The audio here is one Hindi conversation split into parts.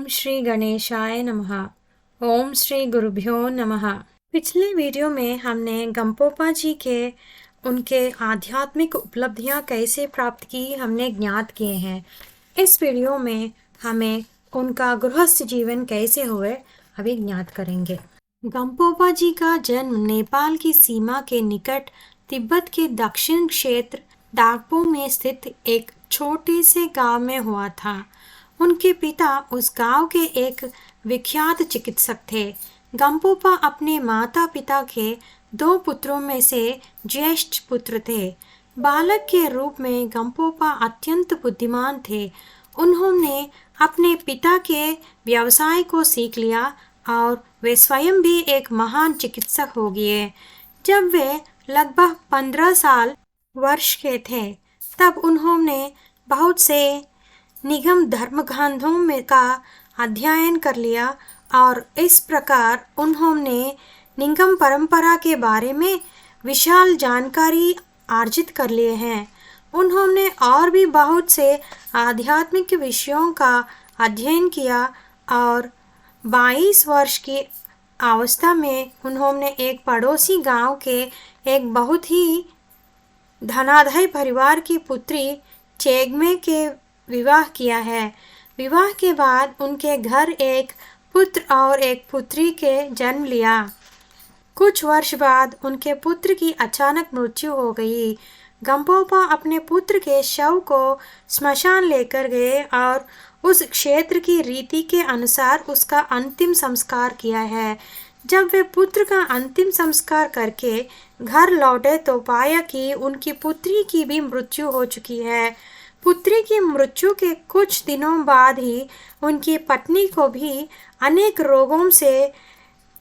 ओम श्री गणेशाय नमः। ओम श्री गुरुभ्यो नमः। पिछले वीडियो में हमने गंपोपा जी के उनके आध्यात्मिक उपलब्धियां कैसे प्राप्त की हमने ज्ञात किए हैं। इस वीडियो में हमें उनका गृहस्थ जीवन कैसे हुए अभी ज्ञात करेंगे। गंपोपा जी का जन्म नेपाल की सीमा के निकट तिब्बत के दक्षिण क्षेत्र डाकपो में स्थित एक छोटे से गांव में हुआ था। उनके पिता उस गांव के एक विख्यात चिकित्सक थे। गंपोपा अपने माता पिता के 2 पुत्रों में से ज्येष्ठ पुत्र थे। बालक के रूप में गंपोपा अत्यंत बुद्धिमान थे। उन्होंने अपने पिता के व्यवसाय को सीख लिया और वे स्वयं भी एक महान चिकित्सक हो गए। जब वे लगभग 15 साल वर्ष के थे तब उन्होंने बहुत से निगम धर्म ग्रंथों में का अध्ययन कर लिया और इस प्रकार उन्होंने निगम परंपरा के बारे में विशाल जानकारी अर्जित कर लिए हैं। उन्होंने और भी बहुत से आध्यात्मिक विषयों का अध्ययन किया और 22 वर्ष की अवस्था में उन्होंने एक पड़ोसी गांव के एक बहुत ही धनाढ्य परिवार की पुत्री चेगमे के विवाह किया है। विवाह के बाद उनके घर एक पुत्र और एक पुत्री के जन्म लिया। कुछ वर्ष बाद उनके पुत्र की अचानक मृत्यु हो गई। गंपोपा अपने पुत्र के शव को स्मशान लेकर गए और उस क्षेत्र की रीति के अनुसार उसका अंतिम संस्कार किया है। जब वे पुत्र का अंतिम संस्कार करके घर लौटे तो पाया कि उनकी पुत्री की भी मृत्यु हो चुकी है। पुत्री की मृत्यु के कुछ दिनों बाद ही उनकी पत्नी को भी अनेक रोगों से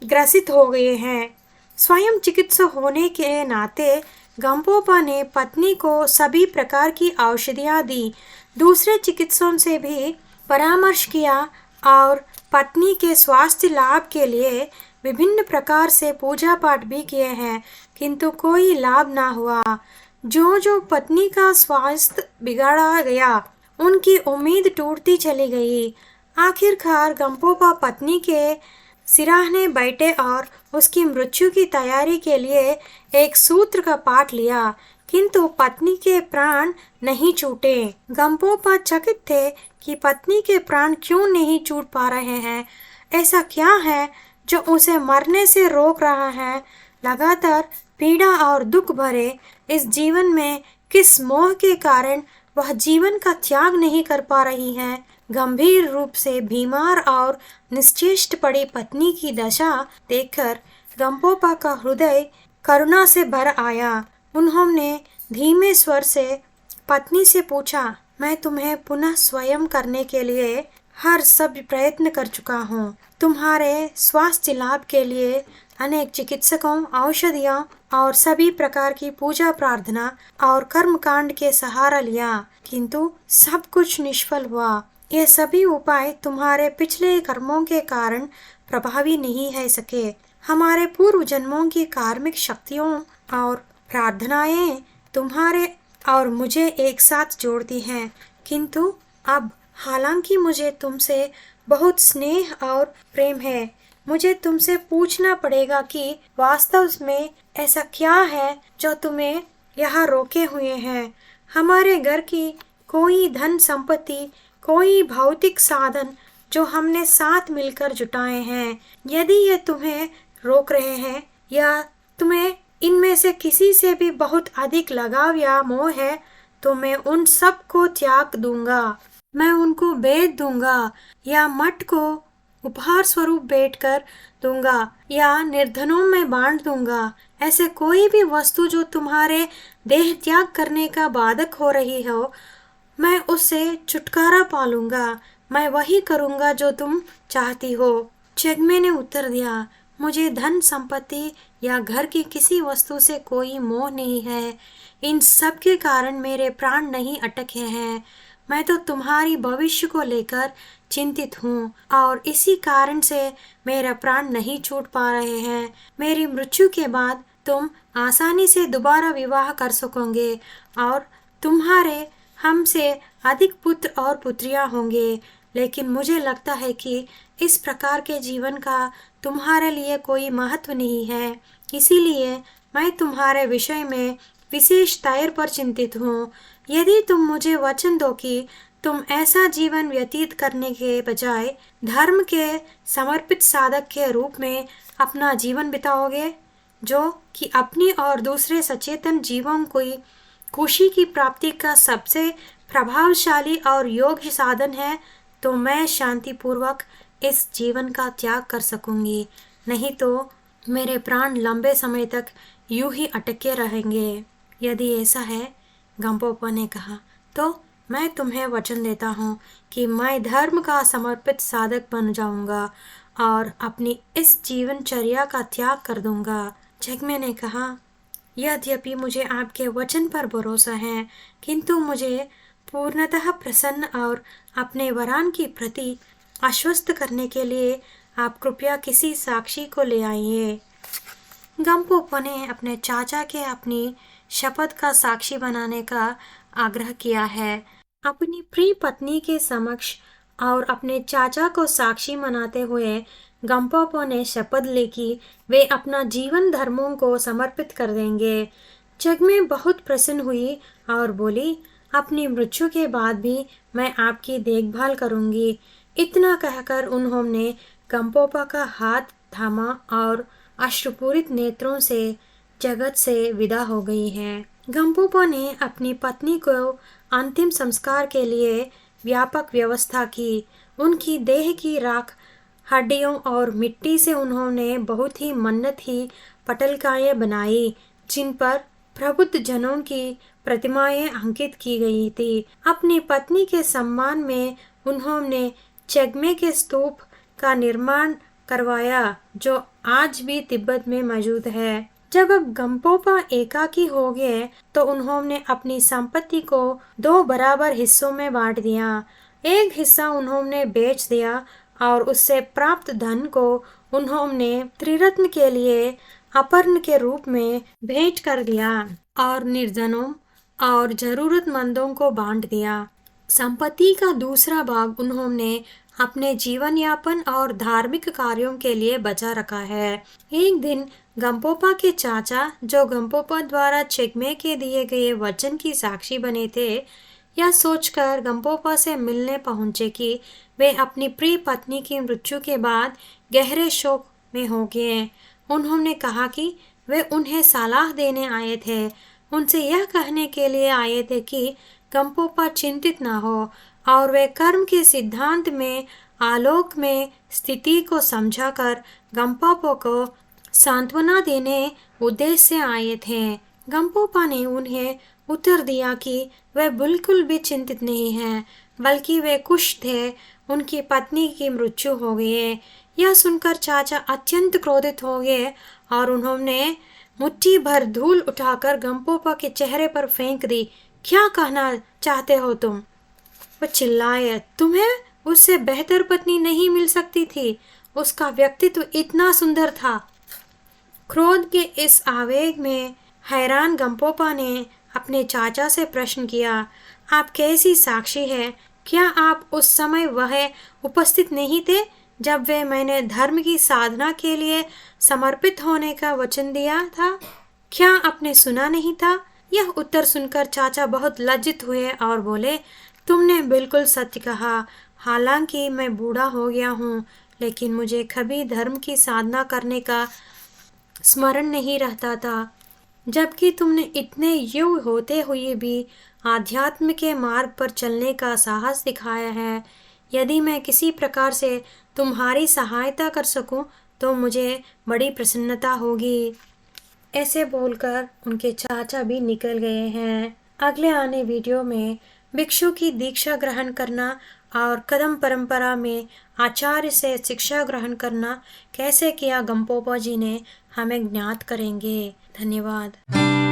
ग्रसित हो गए हैं। स्वयं चिकित्सक होने के नाते गंपोपा ने पत्नी को सभी प्रकार की औषधियां दी। दूसरे चिकित्सकों से भी परामर्श किया और पत्नी के स्वास्थ्य लाभ के लिए विभिन्न प्रकार से पूजा पाठ भी किए हैं, किंतु कोई लाभ ना हुआ। जो पत्नी का स्वास्थ्य बिगड़ा गया उनकी उम्मीद टूटती चली गई। आखिरकार गंपोपा पत्नी के सिराहने बैठे और उसकी मृत्यु की तैयारी के लिए एक सूत्र का पाठ लिया, किंतु पत्नी के प्राण नहीं छूटे। गंपोपा चकित थे कि पत्नी के प्राण क्यों नहीं छूट पा रहे हैं। ऐसा क्या है जो उसे मरने से रोक रहा है। लगातार पीड़ा और दुख भरे इस जीवन में किस मोह के कारण वह जीवन का त्याग नहीं कर पा रही है। गंभीर रूप से बीमार और निश्चेष्ट पड़ी पत्नी की दशा देखकर गंपोपा का हृदय करुणा से भर आया। उन्होंने धीमे स्वर से पत्नी से पूछा, मैं तुम्हें पुनः स्वयं करने के लिए हर सब प्रयत्न कर चुका हूँ। तुम्हारे स्वास्थ्य लाभ के लिए अनेक चिकित्सकों, औषधियों और सभी प्रकार की पूजा प्रार्थना और कर्म कांड के सहारा लिया, किंतु सब कुछ निष्फल हुआ। ये सभी उपाय तुम्हारे पिछले कर्मों के कारण प्रभावी नहीं है सके। हमारे पूर्व जन्मों की कार्मिक शक्तियों और प्रार्थनाएं तुम्हारे और मुझे एक साथ जोड़ती हैं, किंतु अब हालांकि मुझे तुमसे बहुत स्नेह और प्रेम है, मुझे तुमसे पूछना पड़ेगा कि वास्तव में ऐसा क्या है जो तुम्हें यहाँ रोके हुए हैं। हमारे घर की कोई धन संपत्ति, कोई भौतिक साधन जो हमने साथ मिलकर जुटाए हैं, यदि ये तुम्हें रोक रहे हैं या तुम्हें इनमें से किसी से भी बहुत अधिक लगाव या मोह है, तो मैं उन सब को त्याग दूंगा। मैं उनको बेच दूंगा या मठ को उपहार स्वरूप भेंट कर दूंगा या निर्धनों में बांट दूंगा। ऐसे कोई भी वस्तु जो तुम्हारे देह त्याग करने का बाधक हो रही हो, मैं उससे छुटकारा पालूंगा। मैं वही करूंगा जो तुम चाहती हो। चेगमे ने उत्तर दिया, मुझे धन संपत्ति या घर की किसी वस्तु से कोई मोह नहीं है। इन सब के कारण मेरे प्राण नहीं अटके हैं। मैं तो तुम्हारी भविष्य को लेकर चिंतित हूँ और इसी कारण से मेरा प्राण नहीं छूट पा रहे हैं। मेरी मृत्यु के बाद तुम आसानी से दोबारा विवाह कर सकोगे और तुम्हारे हमसे अधिक पुत्र और पुत्रियां होंगे। लेकिन मुझे लगता है कि इस प्रकार के जीवन का तुम्हारे लिए कोई महत्व नहीं है। इसीलिए मैं तुम्हारे विषय में विशेष तौर पर चिंतित हूँ। यदि तुम मुझे वचन दो कि तुम ऐसा जीवन व्यतीत करने के बजाय धर्म के समर्पित साधक के रूप में अपना जीवन बिताओगे, जो कि अपनी और दूसरे सचेतन जीवों को खुशी की प्राप्ति का सबसे प्रभावशाली और योग्य साधन है, तो मैं शांतिपूर्वक इस जीवन का त्याग कर सकूंगी। नहीं तो मेरे प्राण लंबे समय तक यूं ही अटके रहेंगे। यदि ऐसा है, गंपोपा ने कहा, तो मैं तुम्हें वचन देता हूँ कि मैं धर्म का समर्पित साधक बन जाऊंगा और अपनी इस जीवनचर्या का त्याग कर दूंगा। जैग्मे ने कहा, यद्यपि मुझे आपके वचन पर भरोसा है, किंतु मुझे पूर्णतः प्रसन्न और अपने वरान की प्रति आश्वस्त करने के लिए आप कृपया किसी साक्षी को ले आइए। गंपोपा ने अपने चाचा के अपनी शपथ का साक्षी बनाने का आग्रह किया है। अपनी प्रिय पत्नी के समक्ष और अपने चाचा को साक्षी मनाते हुए गंपोपा ने शपथ ली कि वे अपना जीवन धर्मों को समर्पित कर देंगे। जैग्मे बहुत प्रसन्न हुई और बोली, अपनी मृत्यु के बाद भी मैं आपकी देखभाल करूंगी। इतना कहकर उन्होंने गंपोपा का हाथ थामा और अश्रुपूरित नेत्रों से जगत से विदा हो गई है। गंपोपा ने अपनी पत्नी को अंतिम संस्कार के लिए व्यापक व्यवस्था की। उनकी देह की राख हड्डियों और मिट्टी से उन्होंने बहुत ही मन्नती पटलकाएं बनाई, जिन पर प्रबुद्ध जनों की प्रतिमाएं अंकित की गई थी। अपनी पत्नी के सम्मान में उन्होंने जैग्मे के स्तूप का निर्माण करवाया, जो आज भी तिब्बत में मौजूद है। जब अब गंपोपा एकाकी हो गए तो उन्होंने अपनी संपत्ति को 2 बराबर हिस्सों में बांट दिया। एक हिस्सा उन्होंने बेच दिया और उससे प्राप्त धन को उन्होंने त्रिरत्न के लिए अपर्ण के रूप में भेंट कर दिया और निर्जनों और जरूरतमंदों को बांट दिया। संपत्ति का दूसरा भाग उन्होंने अपने जीवन यापन और धार्मिक कार्यों के लिए बचा रखा है। एक दिन गंपोपा के चाचा, जो गंपोपा द्वारा जैग्मे के दिए गए वचन की साक्षी बने थे, यह सोचकर गंपोपा से मिलने पहुंचे कि वे अपनी प्रिय पत्नी की मृत्यु के बाद गहरे शोक में हो गए। उन्होंने कहा कि वे उन्हें सलाह देने आए थे, उनसे यह कहने के लिए आए थे कि गंपोपा चिंतित न हो और वे कर्म के सिद्धांत में आलोक में स्थिति को समझाकर गंपोपा को सांत्वना देने उद्देश्य से आए थे। गंपोपा ने उन्हें उत्तर दिया कि वे बिल्कुल भी चिंतित नहीं हैं, बल्कि वे खुश थे। उनकी पत्नी की मृत्यु हो गई। यह सुनकर चाचा अत्यंत क्रोधित हो गए और उन्होंने मुट्ठी भर धूल उठाकर गंपोपा के चेहरे पर फेंक दी। क्या कहना चाहते हो तुम? वो चिल्लाए, तुम्हें उससे बेहतर पत्नी नहीं मिल सकती थी। उसका व्यक्तित्व इतना सुंदर था। क्रोध के इस आवेग में हैरान गंपोपा ने अपने चाचा से प्रश्न किया, आप कैसी साक्षी है? क्या आप उस समय वह उपस्थित नहीं थे जब वे मैंने धर्म की साधना के लिए समर्पित होने का वचन दिया था? क्या आपने सुना नहीं था? यह उत्तर सुनकर चाचा बहुत लज्जित हुए और बोले, तुमने बिल्कुल सत्य कहा। हालांकि मैं बूढ़ा हो गया हूँ, लेकिन मुझे कभी धर्म की साधना करने का स्मरण नहीं रहता था, जबकि तुमने इतने युग होते हुए भी आध्यात्म के मार्ग पर चलने का साहस दिखाया है। यदि मैं किसी प्रकार से तुम्हारी सहायता कर सकूं, तो मुझे बड़ी प्रसन्नता होगी। ऐसे बोलकर उनके चाचा भी निकल गए हैं। अगले आने वीडियो में भिक्षु की दीक्षा ग्रहण करना और कदम परंपरा में आचार्य से शिक्षा ग्रहण करना कैसे किया गंपोपा जी ने, हमें ज्ञात करेंगे। धन्यवाद।